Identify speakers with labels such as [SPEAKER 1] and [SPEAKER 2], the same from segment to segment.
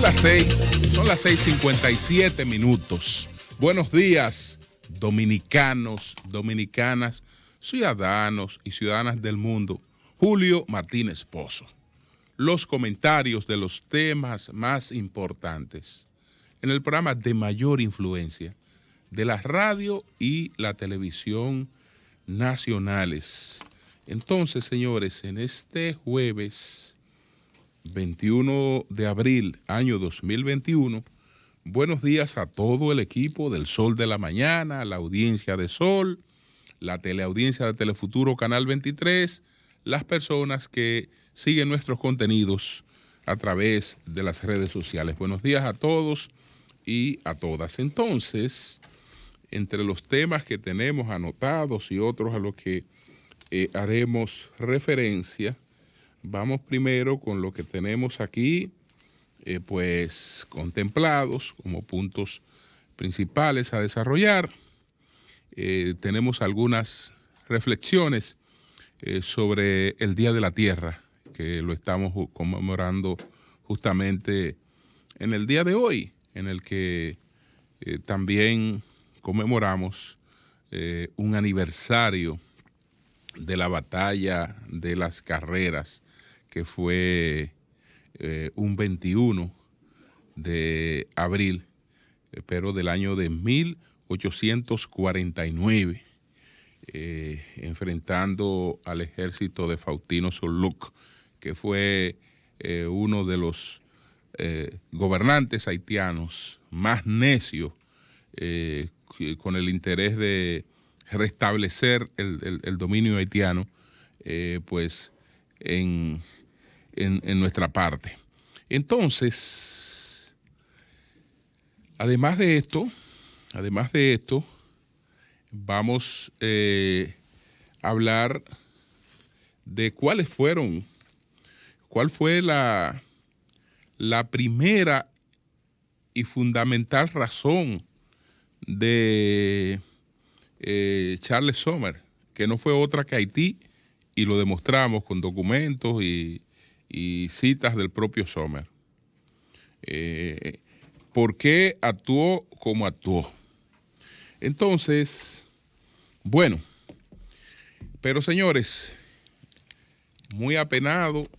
[SPEAKER 1] Son las 6:57. Buenos días, dominicanos, dominicanas, ciudadanos y ciudadanas del mundo. Julio Martínez Pozo. Los comentarios de los temas más importantes en el programa de mayor influencia de la radio y la televisión nacionales. Entonces, señores, en este jueves 21 de abril, año 2021, buenos días a todo el equipo del Sol de la Mañana, la audiencia de Sol, la teleaudiencia de Telefuturo Canal 23, las personas que siguen nuestros contenidos a través de las redes sociales. Buenos días a todos y a todas. Entonces, entre los temas que tenemos anotados y otros a los que haremos referencia, vamos primero con lo que tenemos aquí, pues contemplados como puntos principales a desarrollar. Tenemos algunas reflexiones sobre el Día de la Tierra, que lo estamos conmemorando justamente en el día de hoy, en el que también conmemoramos un aniversario de la batalla de las carreras, que fue un 21 de abril, pero del año de 1849, enfrentando al ejército de Faustino Solluc, que fue uno de los gobernantes haitianos más necios, con el interés de restablecer el dominio haitiano, pues en nuestra parte. Entonces, además de esto, vamos a hablar de cuál fue la primera y fundamental razón de Charles Sommer, que no fue otra que Haití, y lo demostramos con documentos y citas del propio Sommer. ¿Por qué actuó como actuó? Entonces, bueno, pero señores, muy apenado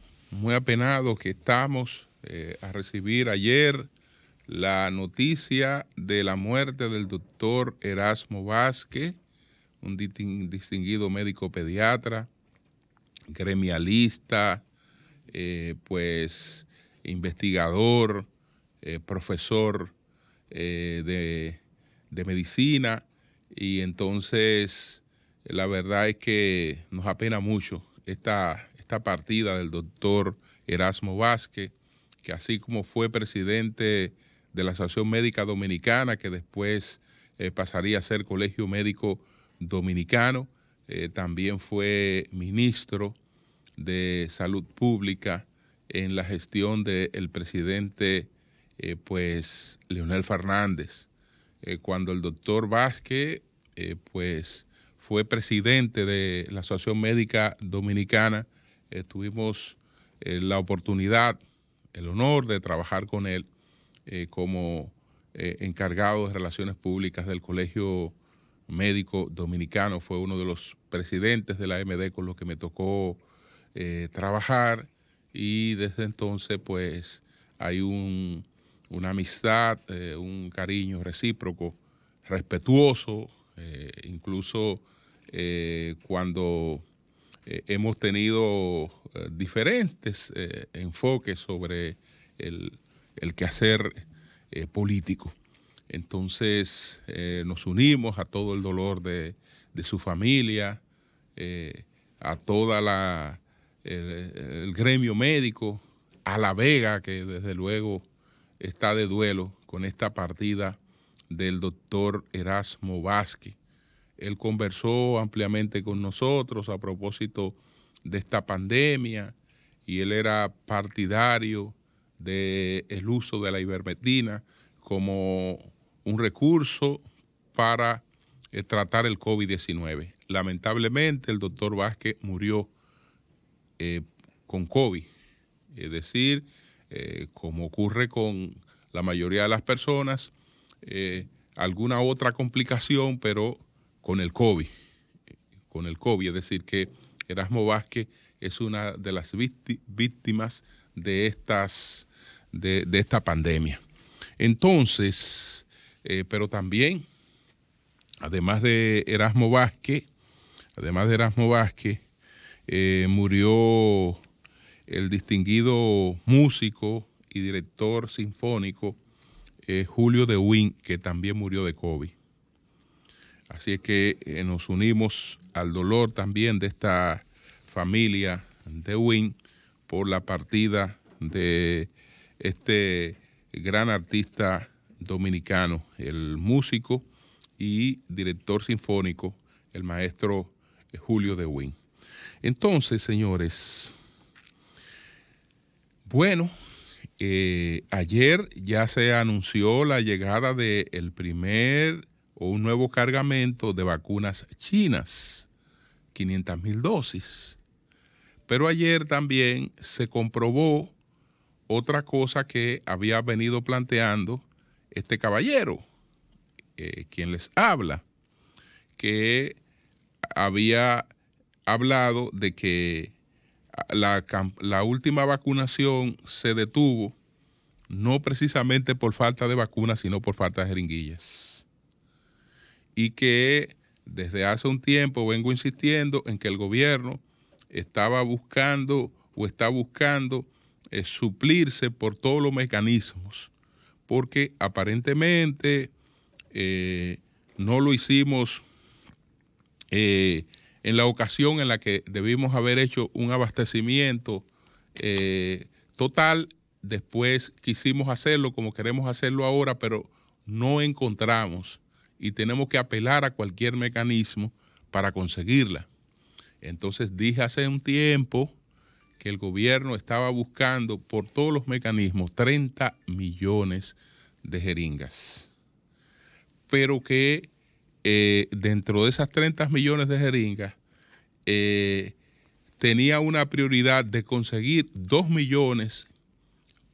[SPEAKER 1] que estamos a recibir ayer la noticia de la muerte del doctor Erasmo Vázquez, un distinguido médico pediatra, gremialista, pues investigador, profesor de medicina, y entonces la verdad es que nos apena mucho esta partida del doctor Erasmo Vázquez, que así como fue presidente de la Asociación Médica Dominicana, que después pasaría a ser Colegio Médico Dominicano, también fue ministro de Salud Pública en la gestión del presidente pues Leonel Fernández. Cuando el doctor Vázquez pues fue presidente de la Asociación Médica Dominicana, tuvimos la oportunidad, el honor de trabajar con él como encargado de Relaciones Públicas del Colegio Médico Dominicano. Fue uno de los presidentes de la AMD con los que me tocó trabajar, y desde entonces pues hay una amistad, un cariño recíproco, respetuoso, incluso cuando hemos tenido diferentes enfoques sobre el quehacer político. Entonces nos unimos a todo el dolor de su familia, a toda el gremio médico, a La Vega, que desde luego está de duelo con esta partida del doctor Erasmo Vázquez. Él conversó ampliamente con nosotros a propósito de esta pandemia, y él era partidario del uso de la ivermectina como un recurso para tratar el COVID-19. Lamentablemente, el doctor Vázquez murió con COVID, es decir, como ocurre con la mayoría de las personas, alguna otra complicación, pero con el COVID. Es decir, que Erasmo Vázquez es una de las víctimas de esta pandemia. Entonces, pero también, además de Erasmo Vázquez, murió el distinguido músico y director sinfónico Julio de Win, que también murió de COVID. Así es que nos unimos al dolor también de esta familia de Win por la partida de este gran artista dominicano, el músico y director sinfónico, el maestro Julio de Win. Entonces, señores, bueno, ayer ya se anunció la llegada del primer o un nuevo cargamento de vacunas chinas, 500,000 dosis. Pero ayer también se comprobó otra cosa que había venido planteando este caballero, quien les habla, que había hablado de que la última vacunación se detuvo no precisamente por falta de vacunas, sino por falta de jeringuillas. Y que desde hace un tiempo vengo insistiendo en que el gobierno estaba buscando o está buscando suplirse por todos los mecanismos, porque aparentemente no lo hicimos en la ocasión en la que debimos haber hecho un abastecimiento total. Después quisimos hacerlo como queremos hacerlo ahora, pero no encontramos y tenemos que apelar a cualquier mecanismo para conseguirla. Entonces dije hace un tiempo que el gobierno estaba buscando por todos los mecanismos 30 millones de jeringas, pero que dentro de esas 30 millones de jeringas tenía una prioridad de conseguir 2 millones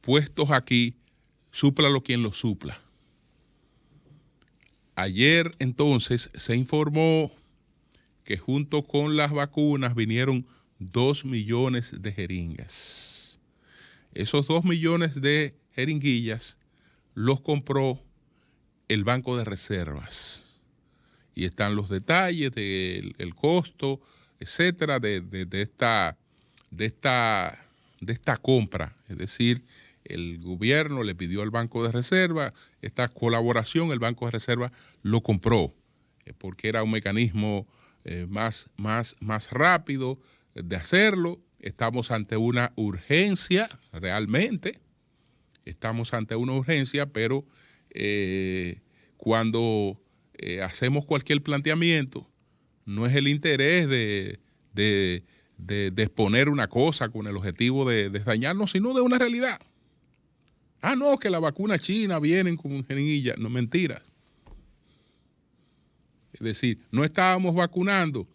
[SPEAKER 1] puestos aquí, súplalo quien lo supla. Ayer entonces se informó que junto con las vacunas vinieron 2 millones de jeringas. Esos 2 millones de jeringuillas los compró el Banco de Reservas. Y están los detalles del costo, etcétera, de esta compra. Es decir, el gobierno le pidió al Banco de Reserva esta colaboración, el Banco de Reserva lo compró, porque era un mecanismo más rápido de hacerlo. Estamos ante una urgencia, realmente, estamos ante una urgencia, pero cuando hacemos cualquier planteamiento, no es el interés de exponer una cosa con el objetivo de dañarnos, sino de una realidad. Ah, no, que la vacuna china vienen con jeringuilla. No, mentira. Es decir, no estábamos vacunando,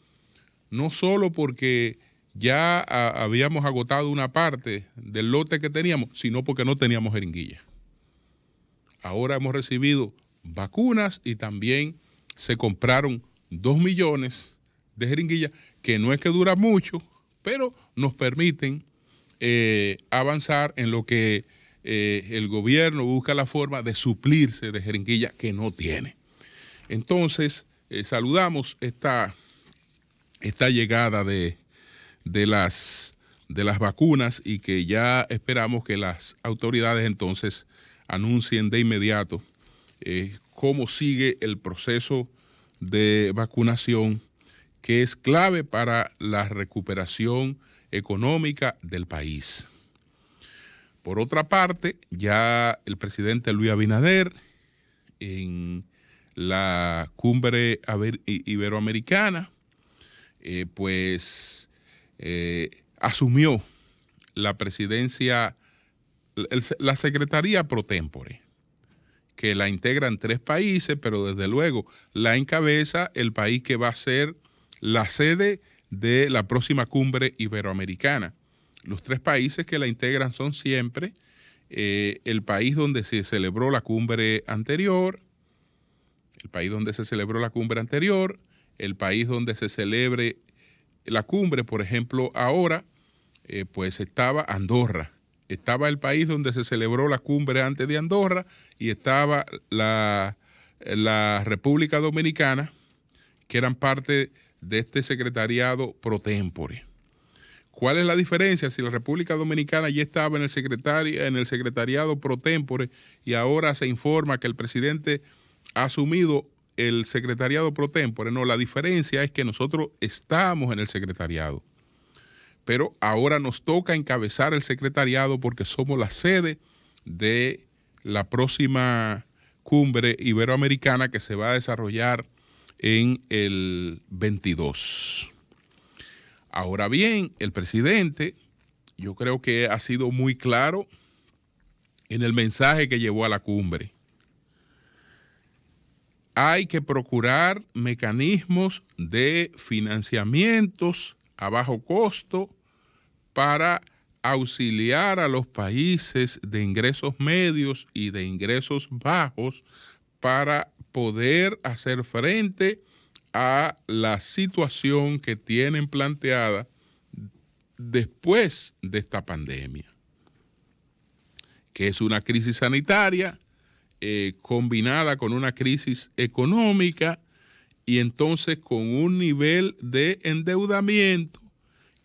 [SPEAKER 1] no solo porque ya habíamos agotado una parte del lote que teníamos, sino porque no teníamos jeringuilla. Ahora hemos recibido vacunas y también se compraron 2 millones de jeringuillas, que no es que dura mucho, pero nos permiten avanzar en lo que el gobierno busca la forma de suplirse de jeringuillas que no tiene. Entonces, saludamos esta llegada de las vacunas y que ya esperamos que las autoridades entonces anuncien de inmediato cómo sigue el proceso de vacunación, que es clave para la recuperación económica del país. Por otra parte, ya el presidente Luis Abinader, en la cumbre iberoamericana, asumió la presidencia, la secretaría pro tempore, que la integran 3 países, pero desde luego la encabeza el país que va a ser la sede de la próxima cumbre iberoamericana. Los 3 países que la integran son siempre el país donde se celebró la cumbre anterior, el país donde se celebró la cumbre anterior, el país donde se celebre la cumbre, por ejemplo, ahora, pues estaba Andorra. Estaba el país donde se celebró la cumbre antes de Andorra y estaba la República Dominicana, que eran parte de este secretariado pro tempore. ¿Cuál es la diferencia? Si la República Dominicana ya estaba en el secretariado pro tempore y ahora se informa que el presidente ha asumido el secretariado pro tempore. No, la diferencia es que nosotros estamos en el secretariado, pero ahora nos toca encabezar el secretariado porque somos la sede de la próxima cumbre iberoamericana que se va a desarrollar en el 22. Ahora bien, el presidente, yo creo que ha sido muy claro en el mensaje que llevó a la cumbre. Hay que procurar mecanismos de financiamientos a bajo costo para auxiliar a los países de ingresos medios y de ingresos bajos para poder hacer frente a la situación que tienen planteada después de esta pandemia, que es una crisis sanitaria combinada con una crisis económica y entonces con un nivel de endeudamiento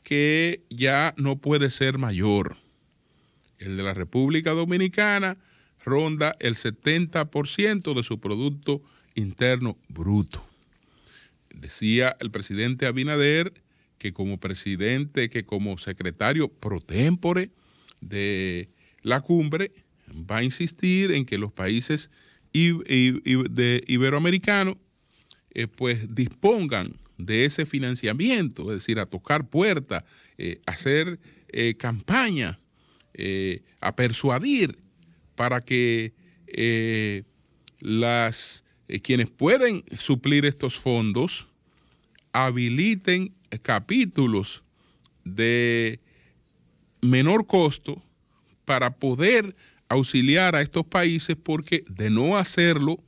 [SPEAKER 1] que ya no puede ser mayor. El de la República Dominicana ronda el 70% de su Producto Interno Bruto. Decía el presidente Abinader que como secretario pro tempore de la cumbre va a insistir en que los países iberoamericanos pues dispongan de ese financiamiento, es decir, a tocar puertas, hacer campaña, a persuadir para que quienes pueden suplir estos fondos habiliten capítulos de menor costo para poder auxiliar a estos países, porque de no hacerlo,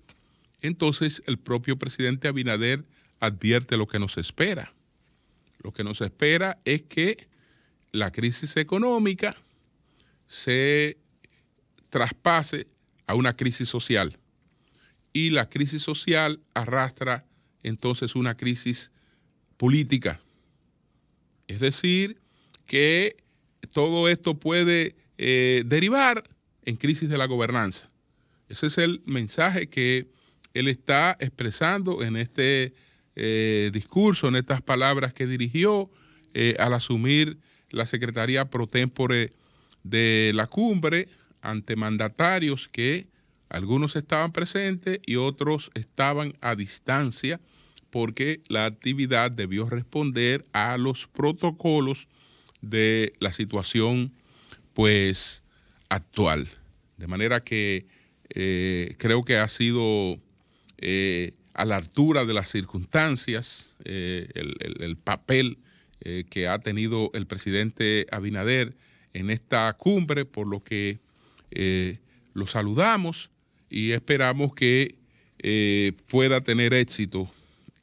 [SPEAKER 1] entonces el propio presidente Abinader advierte lo que nos espera. Lo que nos espera es que la crisis económica se traspase a una crisis social y la crisis social arrastra entonces una crisis política. Es decir, que todo esto puede derivar en crisis de la gobernanza. Ese es el mensaje que él está expresando en este discurso, en estas palabras que dirigió al asumir la Secretaría pro tempore de la cumbre ante mandatarios que algunos estaban presentes y otros estaban a distancia, porque la actividad debió responder a los protocolos de la situación pues actual. De manera que creo que ha sido a la altura de las circunstancias el papel que ha tenido el presidente Abinader en esta cumbre, por lo que lo saludamos y esperamos que pueda tener éxito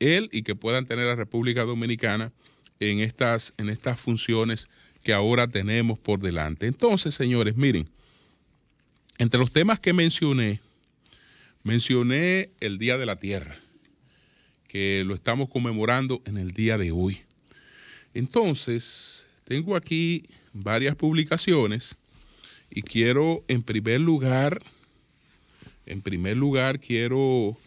[SPEAKER 1] él y que puedan tener la República Dominicana en estas funciones que ahora tenemos por delante. Entonces, señores, miren, entre los temas que mencioné el Día de la Tierra, que lo estamos conmemorando en el día de hoy. Entonces, tengo aquí varias publicaciones y quiero, en primer lugar, quiero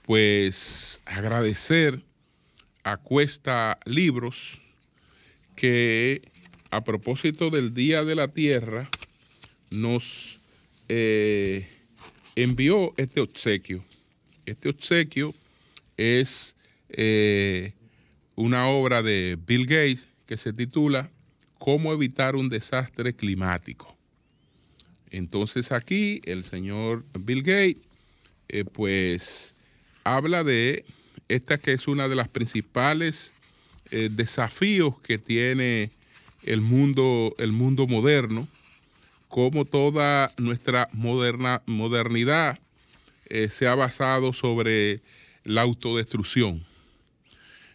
[SPEAKER 1] pues agradecer a Cuesta Libros, que a propósito del Día de la Tierra nos envió este obsequio. Este obsequio es una obra de Bill Gates que se titula ¿Cómo evitar un desastre climático? Entonces aquí el señor Bill Gates pues habla de esta, que es una de las principales desafíos que tiene el mundo moderno, cómo toda nuestra modernidad se ha basado sobre la autodestrucción.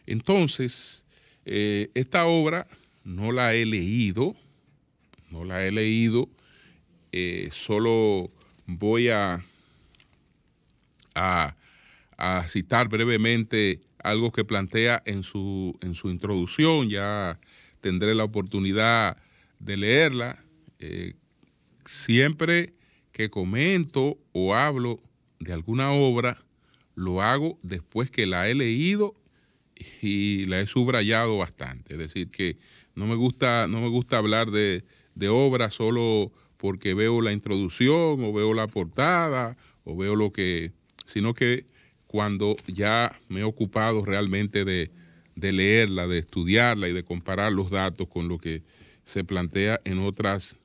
[SPEAKER 1] Entonces, esta obra no la he leído, solo voy a citar brevemente algo que plantea en su introducción. Ya tendré la oportunidad de leerla. Siempre que comento o hablo de alguna obra, lo hago después que la he leído y la he subrayado bastante. Es decir, que no me gusta hablar de obras solo porque veo la introducción o veo la portada o veo sino que cuando ya me he ocupado realmente de leerla, de estudiarla y de comparar los datos con lo que se plantea en otras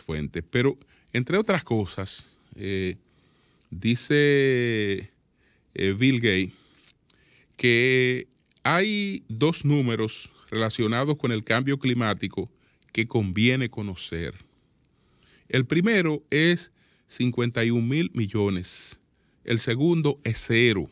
[SPEAKER 1] fuentes. Pero, entre otras cosas, dice Bill Gates que hay dos números relacionados con el cambio climático que conviene conocer. El primero es 51.000 millones. El segundo es 0.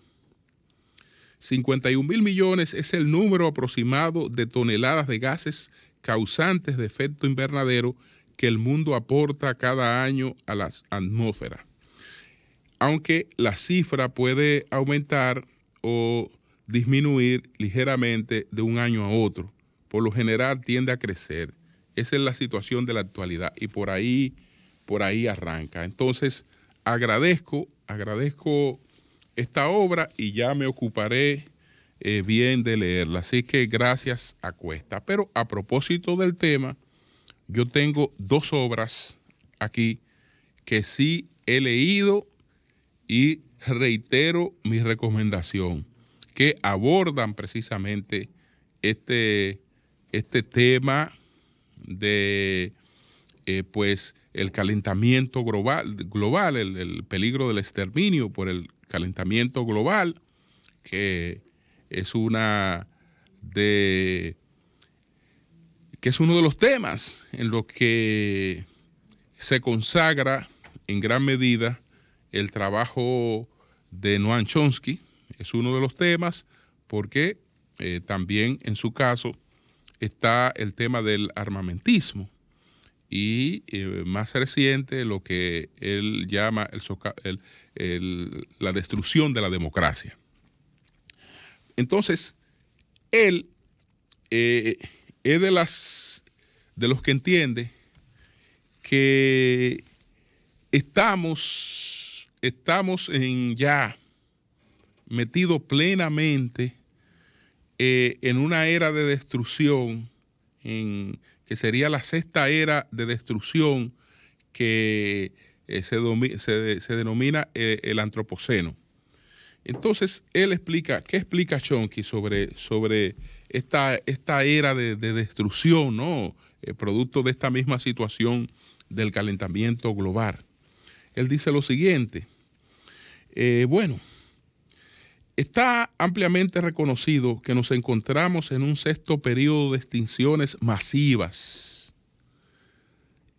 [SPEAKER 1] 51.000 millones es el número aproximado de toneladas de gases causantes de efecto invernadero que el mundo aporta cada año a la atmósfera. Aunque la cifra puede aumentar o disminuir ligeramente de un año a otro, por lo general tiende a crecer. Esa es la situación de la actualidad y por ahí arranca. Entonces, agradezco esta obra y ya me ocuparé bien de leerla. Así que gracias a Cuesta. Pero a propósito del tema, yo tengo dos obras aquí que sí he leído y reitero mi recomendación, que abordan precisamente este tema de pues el calentamiento global, el peligro del exterminio por el calentamiento global, que es uno de los temas en los que se consagra en gran medida el trabajo de Noam Chomsky. Es uno de los temas porque también en su caso está el tema del armamentismo y más reciente lo que él llama la destrucción de la democracia. Entonces, él es de los que entiende que estamos ya metidos plenamente en una era de destrucción, que sería la sexta era de destrucción que se denomina el antropoceno. Entonces, él explica, ¿qué explica Chomsky sobre esta era de destrucción, ¿no? Producto de esta misma situación del calentamiento global? Él dice lo siguiente, está ampliamente reconocido que nos encontramos en un sexto periodo de extinciones masivas.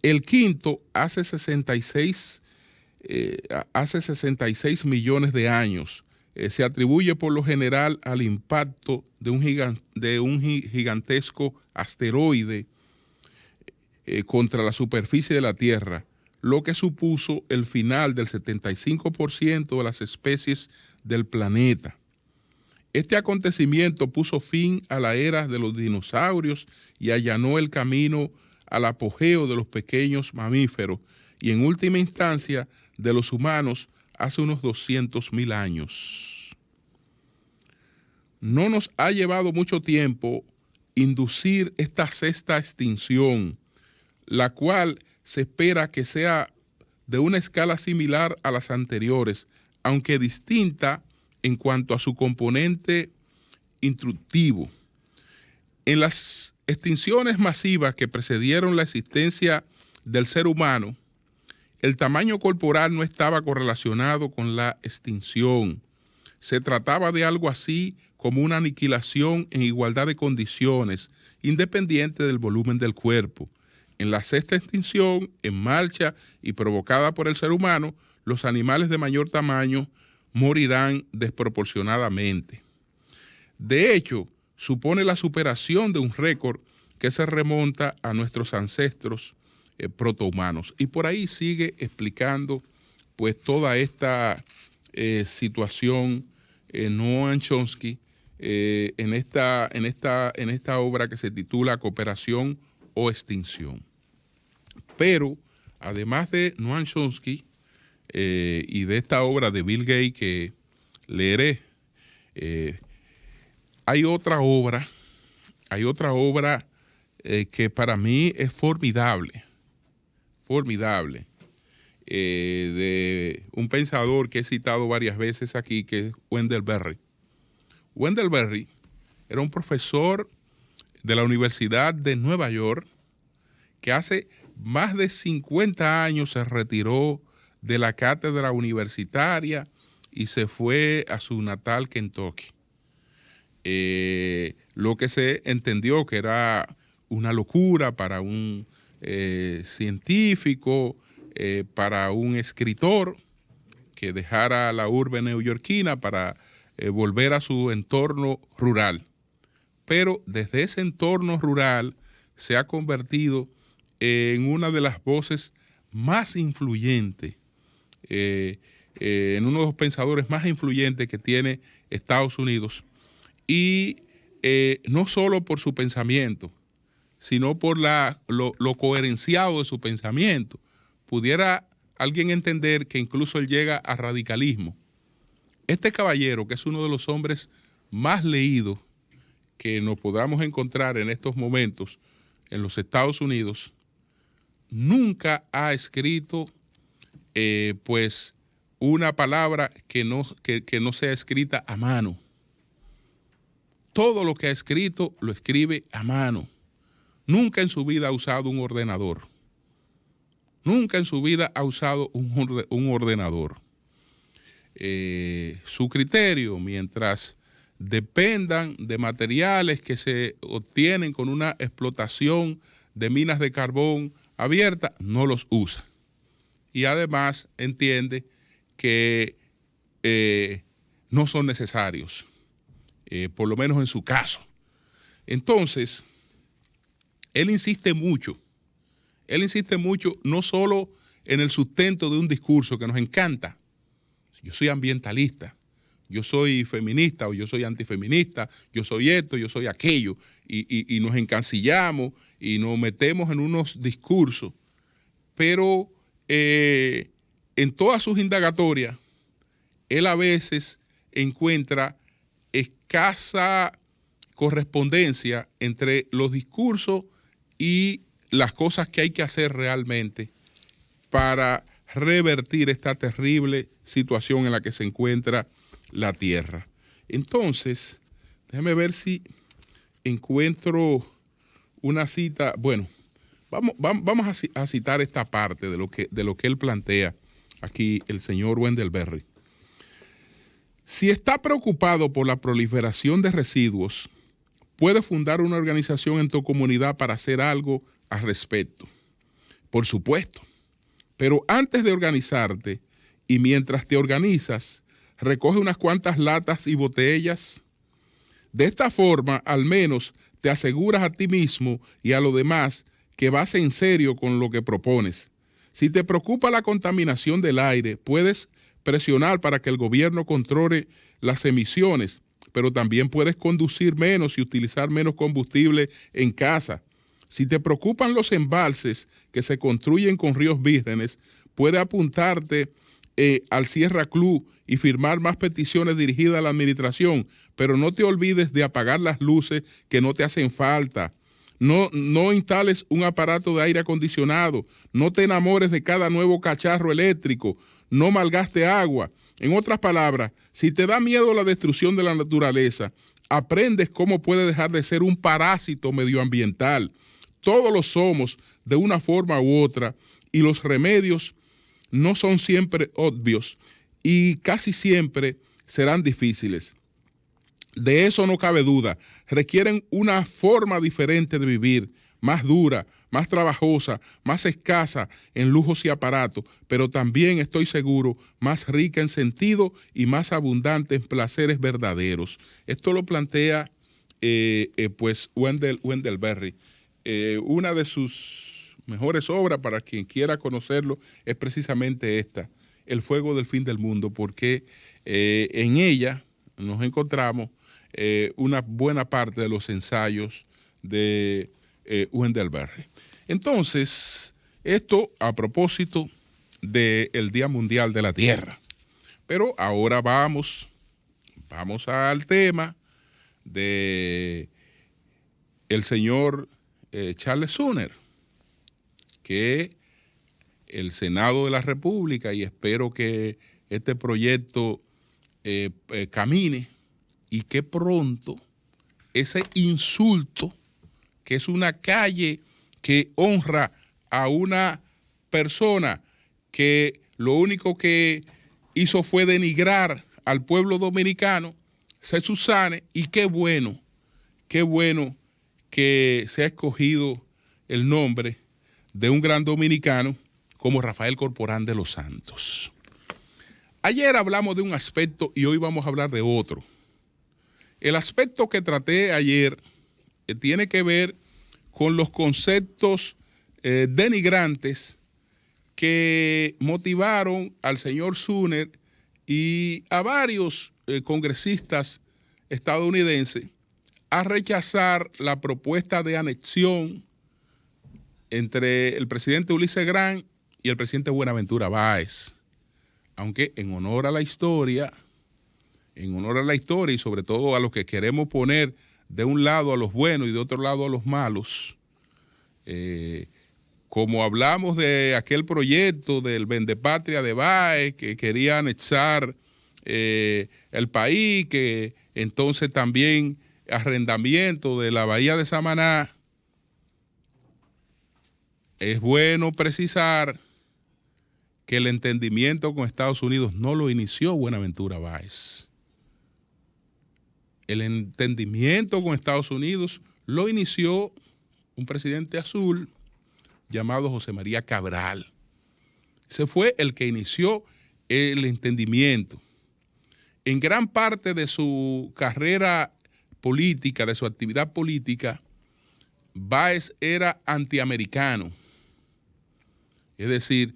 [SPEAKER 1] El quinto hace 66 millones de años. Se atribuye por lo general al impacto de un gigantesco asteroide contra la superficie de la Tierra, lo que supuso el final del 75% de las especies del planeta. Este acontecimiento puso fin a la era de los dinosaurios y allanó el camino al apogeo de los pequeños mamíferos y en última instancia de los humanos hace unos 200.000 años. No nos ha llevado mucho tiempo inducir esta sexta extinción, la cual se espera que sea de una escala similar a las anteriores, aunque distinta en cuanto a su componente instructivo. En las extinciones masivas que precedieron la existencia del ser humano, el tamaño corporal no estaba correlacionado con la extinción. Se trataba de algo así como una aniquilación en igualdad de condiciones, independiente del volumen del cuerpo. En la sexta extinción, en marcha y provocada por el ser humano, los animales de mayor tamaño morirán desproporcionadamente. De hecho, supone la superación de un récord que se remonta a nuestros ancestros protohumanos. Y por ahí sigue explicando pues toda esta situación Noam Chomsky en esta obra que se titula Cooperación o Extinción. Pero además de Noam Chomsky y de esta obra de Bill Gates que leeré, hay otra obra que para mí es formidable, de un pensador que he citado varias veces aquí, que es Wendell Berry. Wendell Berry era un profesor de la Universidad de Nueva York que hace más de 50 años se retiró de la cátedra universitaria y se fue a su natal Kentucky. Lo que se entendió que era una locura para un científico, para un escritor que dejara la urbe neoyorquina para volver a su entorno rural. Pero desde ese entorno rural se ha convertido en una de las voces más influyentes, en uno de los pensadores más influyentes que tiene Estados Unidos. Y no solo por su pensamiento, sino por lo coherenciado de su pensamiento. Pudiera alguien entender que incluso él llega a radicalismo. Este caballero, que es uno de los hombres más leídos que nos podamos encontrar en estos momentos en los Estados Unidos, nunca ha escrito pues una palabra que no sea escrita a mano. Todo lo que ha escrito lo escribe a mano. Nunca en su vida ha usado un ordenador. Nunca en su vida ha usado un ordenador. Su criterio, mientras dependan de materiales que se obtienen con una explotación de minas de carbón abierta, no los usa. Y además entiende que no son necesarios, por lo menos en su caso. Entonces, él insiste mucho no solo en el sustento de un discurso que nos encanta. Yo soy ambientalista, yo soy feminista o yo soy antifeminista, yo soy esto, yo soy aquello, y nos encancillamos y nos metemos en unos discursos, pero en todas sus indagatorias, él a veces encuentra escasa correspondencia entre los discursos y las cosas que hay que hacer realmente para revertir esta terrible situación en la que se encuentra la Tierra. Entonces, déjame ver si encuentro una cita. Bueno, vamos a citar esta parte de lo que él plantea aquí, el señor Wendell Berry. Si está preocupado por la proliferación de residuos, puede fundar una organización en tu comunidad para hacer algo al respecto. Por supuesto. Pero antes de organizarte y mientras te organizas, recoge unas cuantas latas y botellas. De esta forma, al menos, te aseguras a ti mismo y a los demás que vas en serio con lo que propones. Si te preocupa la contaminación del aire, puedes presionar para que el gobierno controle las emisiones, pero también puedes conducir menos y utilizar menos combustible en casa. Si te preocupan los embalses que se construyen con ríos vírgenes, puedes apuntarte al Sierra Club y firmar más peticiones dirigidas a la administración, pero no te olvides de apagar las luces que no te hacen falta. No instales un aparato de aire acondicionado, no te enamores de cada nuevo cacharro eléctrico, no malgaste agua. En otras palabras, si te da miedo la destrucción de la naturaleza, aprendes cómo puede dejar de ser un parásito medioambiental. Todos lo somos de una forma u otra y los remedios no son siempre obvios y casi siempre serán difíciles. De eso no cabe duda. Requieren una forma diferente de vivir, más dura, más trabajosa, más escasa en lujos y aparatos, pero también estoy seguro, más rica en sentido y más abundante en placeres verdaderos. Esto lo plantea pues Wendell Berry. Una de sus mejores obras, para quien quiera conocerlo, es precisamente esta, El fuego del fin del mundo, porque en ella nos encontramos una buena parte de los ensayos de Wendell Berry. Entonces, esto a propósito del Día Mundial de la Tierra. Pero ahora vamos al tema de el señor Charles Sumner, que el Senado de la República, y espero que este proyecto camine y que pronto ese insulto, que es una calle que honra a una persona que lo único que hizo fue denigrar al pueblo dominicano, se subsane. Y qué bueno que se ha escogido el nombre de un gran dominicano como Rafael Corporán de los Santos. Ayer hablamos de un aspecto y hoy vamos a hablar de otro. El aspecto que traté ayer tiene que ver con los conceptos denigrantes que motivaron al señor Sumner y a varios congresistas estadounidenses a rechazar la propuesta de anexión entre el presidente Ulises Grant y el presidente Buenaventura Báez. Aunque en honor a la historia y sobre todo a los que queremos poner de un lado a los buenos y de otro lado a los malos, como hablamos de aquel proyecto del Vendepatria de Báez, que quería anexar el país, que entonces también arrendamiento de la bahía de Samaná, es bueno precisar que el entendimiento con Estados Unidos no lo inició Buenaventura Báez. El entendimiento con Estados Unidos lo inició un presidente azul llamado José María Cabral. Ese fue el que inició el entendimiento. En gran parte de su carrera política, de su actividad política, Báez era antiamericano. Es decir,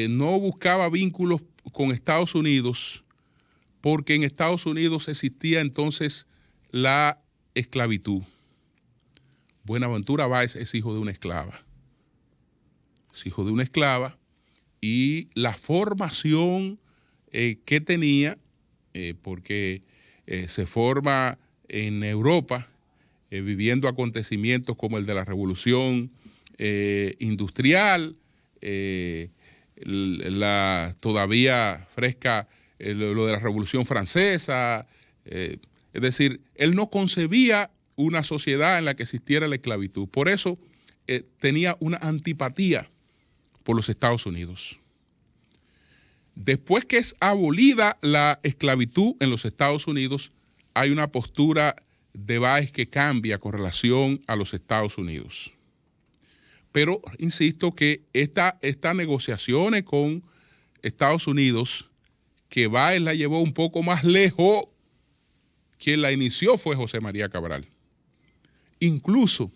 [SPEAKER 1] no buscaba vínculos con Estados Unidos porque en Estados Unidos existía entonces la esclavitud. Buenaventura Báez es hijo de una esclava. Es hijo de una esclava y la formación que tenía, porque se forma en Europa viviendo acontecimientos como el de la Revolución Industrial, la todavía fresca lo de la Revolución Francesa, es decir, él no concebía una sociedad en la que existiera la esclavitud. Por eso tenía una antipatía por los Estados Unidos. Después que es abolida la esclavitud en los Estados Unidos, hay una postura de Báez que cambia con relación a los Estados Unidos. Pero insisto que estas negociaciones con Estados Unidos, que Báez la llevó un poco más lejos, quien la inició fue José María Cabral. Incluso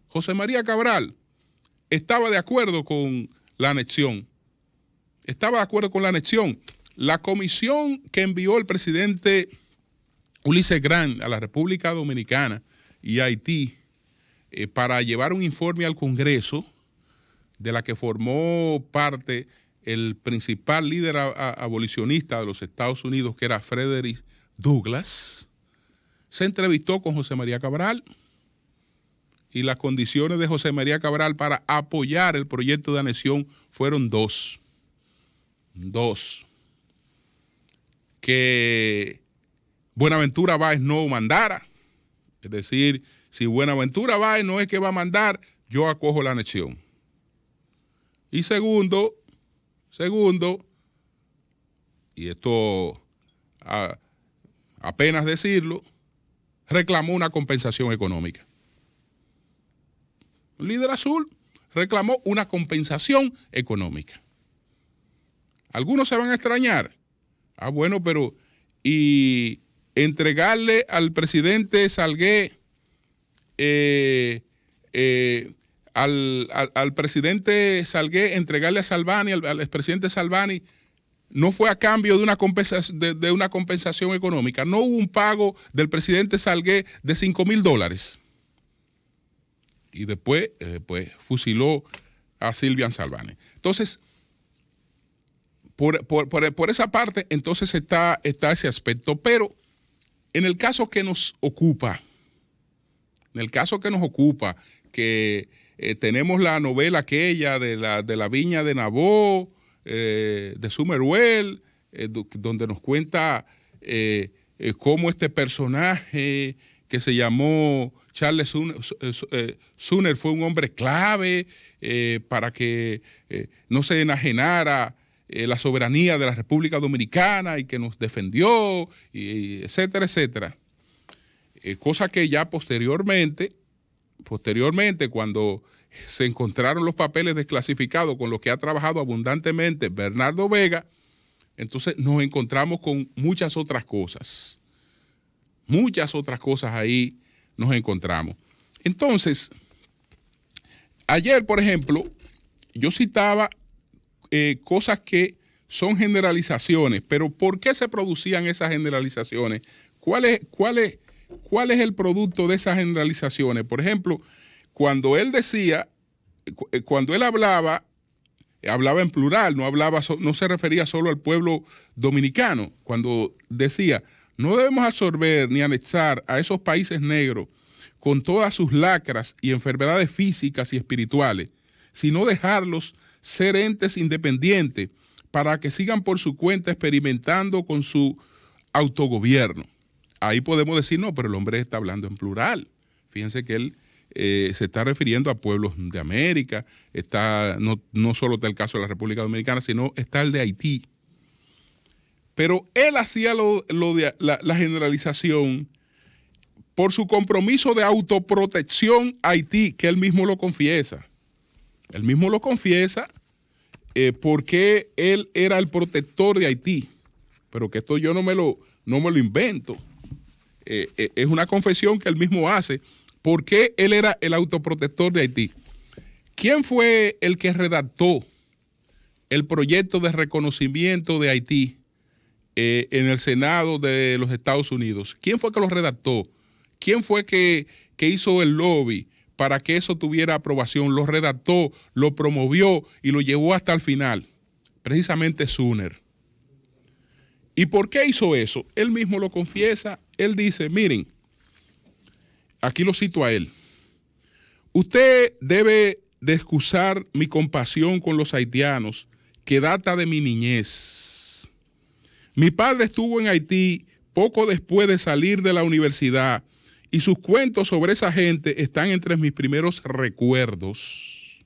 [SPEAKER 1] José María Cabral estaba de acuerdo con la anexión. La comisión que envió el presidente Ulises Grant a la República Dominicana y Haití para llevar un informe al Congreso, de la que formó parte el principal líder abolicionista de los Estados Unidos, que era Frederick Douglass, se entrevistó con José María Cabral, y las condiciones de José María Cabral para apoyar el proyecto de anexión fueron dos. Que Buenaventura Báez no mandara, es decir, si Buenaventura Báez no es que va a mandar, yo acojo la anexión. Y segundo, y esto apenas decirlo, reclamó una compensación económica. Un líder azul reclamó una compensación económica. Algunos se van a extrañar. Ah, bueno, pero y entregarle al presidente Salgué, al presidente Salgué, entregarle a Salvani, al expresidente Salvani, no fue a cambio de una compensación económica. No hubo un pago del presidente Salgué de $5,000. Y después pues, fusiló a Silvian Salvani. Entonces, por esa parte, entonces está ese aspecto. Pero en el caso que nos ocupa, que tenemos la novela aquella de la viña de Nabó, de Summerwell, donde nos cuenta cómo este personaje que se llamó Charles Sumner fue un hombre clave para que no se enajenara la soberanía de la República Dominicana y que nos defendió, y etcétera, etcétera. Cosa que ya posteriormente, cuando se encontraron los papeles desclasificados con los que ha trabajado abundantemente Bernardo Vega, entonces nos encontramos con muchas otras cosas. Muchas otras cosas ahí nos encontramos. Entonces, ayer, por ejemplo, yo citaba cosas que son generalizaciones, pero ¿por qué se producían esas generalizaciones? ¿Cuál es el producto de esas generalizaciones? Por ejemplo, cuando él hablaba en plural, no se refería solo al pueblo dominicano. Cuando decía, no debemos absorber ni anexar a esos países negros con todas sus lacras y enfermedades físicas y espirituales, sino dejarlos ser entes independientes para que sigan por su cuenta experimentando con su autogobierno. Ahí podemos decir, no, pero el hombre está hablando en plural. Fíjense que él se está refiriendo a pueblos de América, no solo está el caso de la República Dominicana, sino está el de Haití. Pero él hacía la generalización por su compromiso de autoprotección a Haití, que él mismo lo confiesa. Él mismo lo confiesa porque él era el protector de Haití. Pero que esto yo no me lo invento. Es una confesión que él mismo hace, porque él era el autoprotector de Haití. ¿Quién fue el que redactó el proyecto de reconocimiento de Haití en el Senado de los Estados Unidos? ¿Quién fue que lo redactó? ¿Quién fue que hizo el lobby para que eso tuviera aprobación? Lo redactó, lo promovió y lo llevó hasta el final. Precisamente Sumner. ¿Y por qué hizo eso? Él mismo lo confiesa. Él dice, miren, aquí lo cito a él. Usted debe de excusar mi compasión con los haitianos, que data de mi niñez. Mi padre estuvo en Haití poco después de salir de la universidad y sus cuentos sobre esa gente están entre mis primeros recuerdos.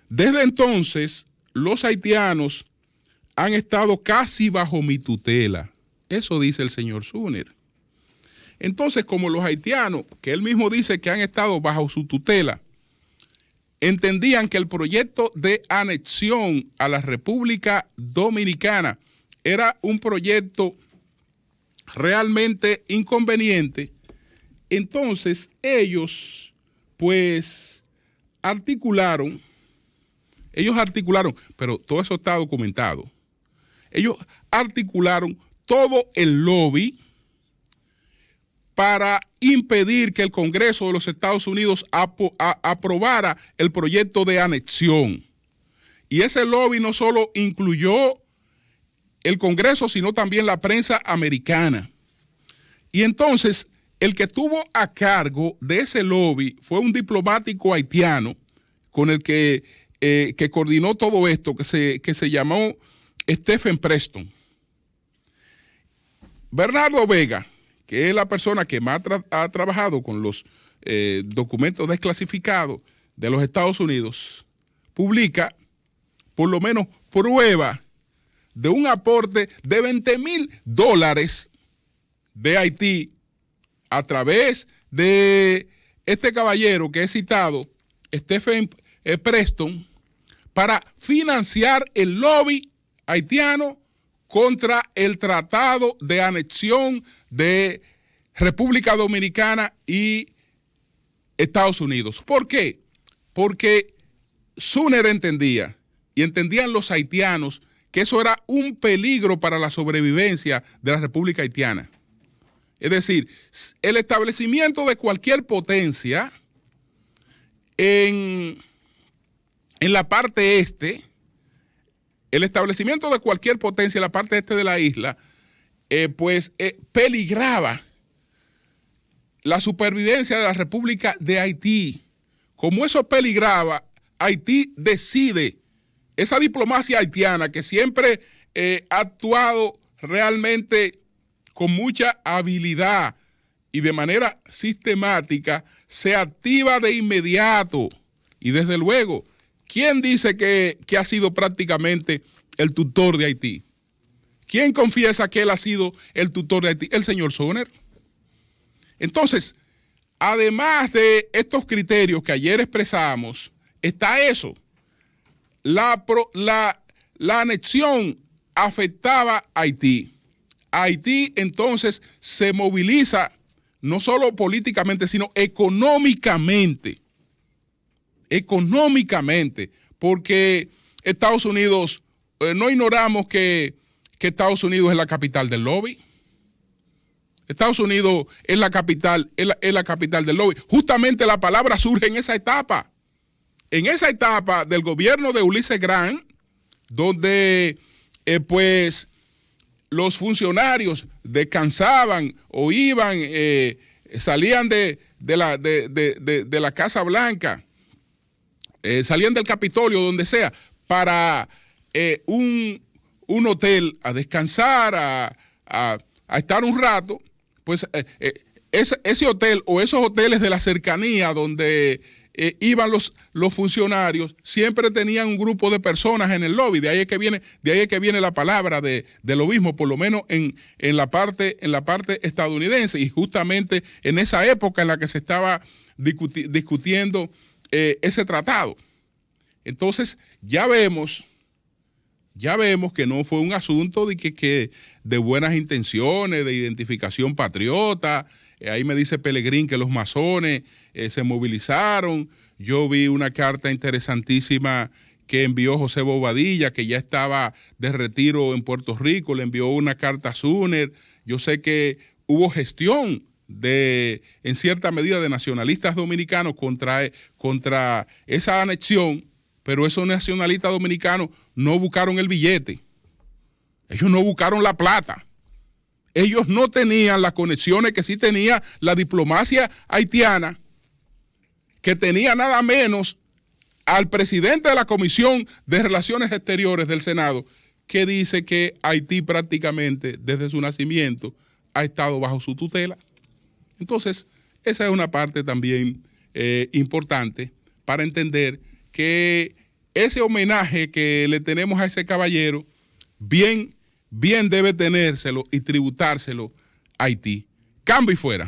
[SPEAKER 1] Desde entonces, los haitianos han estado casi bajo mi tutela. Eso dice el señor Sumner. Entonces, como los haitianos, que él mismo dice que han estado bajo su tutela, entendían que el proyecto de anexión a la República Dominicana era un proyecto realmente inconveniente, entonces ellos pues articularon, pero todo eso está documentado. Ellos articularon todo el lobby para impedir que el Congreso de los Estados Unidos aprobara el proyecto de anexión. Y ese lobby no solo incluyó el Congreso, sino también la prensa americana. Y entonces, el que estuvo a cargo de ese lobby fue un diplomático haitiano con el que coordinó todo esto, que se llamó Stephen Preston. Bernardo Vega, que es la persona que más ha trabajado con los documentos desclasificados de los Estados Unidos, publica por lo menos prueba de un aporte de $20,000 de Haití a través de este caballero que he citado, Stephen Preston para financiar el lobby haitiano contra el tratado de anexión de República Dominicana y Estados Unidos. ¿Por qué? Porque Suner entendía, y entendían los haitianos, que eso era un peligro para la sobrevivencia de la República Haitiana. Es decir, el establecimiento de cualquier potencia en la parte este, el establecimiento de cualquier potencia en la parte este de la isla, peligraba la supervivencia de la República de Haití. Como eso peligraba, Haití decide, esa diplomacia haitiana que siempre ha actuado realmente con mucha habilidad y de manera sistemática, se activa de inmediato. Y desde luego, ¿quién dice que ha sido prácticamente el tutor de Haití? ¿Quién confiesa que él ha sido el tutor de Haití? El señor Suner. Entonces, además de estos criterios que ayer expresamos, está eso. La anexión afectaba a Haití. Haití entonces se moviliza no solo políticamente, sino económicamente. Económicamente, porque Estados Unidos, no ignoramos que Estados Unidos es la capital del lobby. Estados Unidos es la capital del lobby. Justamente la palabra surge en esa etapa. En esa etapa del gobierno de Ulises Grant, donde los funcionarios descansaban o iban, salían de la Casa Blanca, salían del Capitolio, donde sea, para un hotel a descansar, a estar un rato, pues ese hotel o esos hoteles de la cercanía donde iban los funcionarios, siempre tenían un grupo de personas en el lobby. De ahí es que viene la palabra de lobismo, por lo menos en la parte estadounidense, y justamente en esa época en la que se estaba discutiendo ese tratado. Entonces ya vemos que no fue un asunto de buenas intenciones, de identificación patriota. Ahí me dice Pelegrín que los masones se movilizaron. Yo vi una carta interesantísima que envió José Bobadilla, que ya estaba de retiro en Puerto Rico, le envió una carta a Suner. Yo sé que hubo gestión en cierta medida, de nacionalistas dominicanos contra esa anexión, pero esos nacionalistas dominicanos no buscaron el billete. Ellos no buscaron la plata. Ellos no tenían las conexiones que sí tenía la diplomacia haitiana, que tenía nada menos al presidente de la Comisión de Relaciones Exteriores del Senado, que dice que Haití prácticamente desde su nacimiento ha estado bajo su tutela. Entonces, esa es una parte también importante para entender que ese homenaje que le tenemos a ese caballero, bien debe tenérselo y tributárselo a Haití. Cambio y fuera.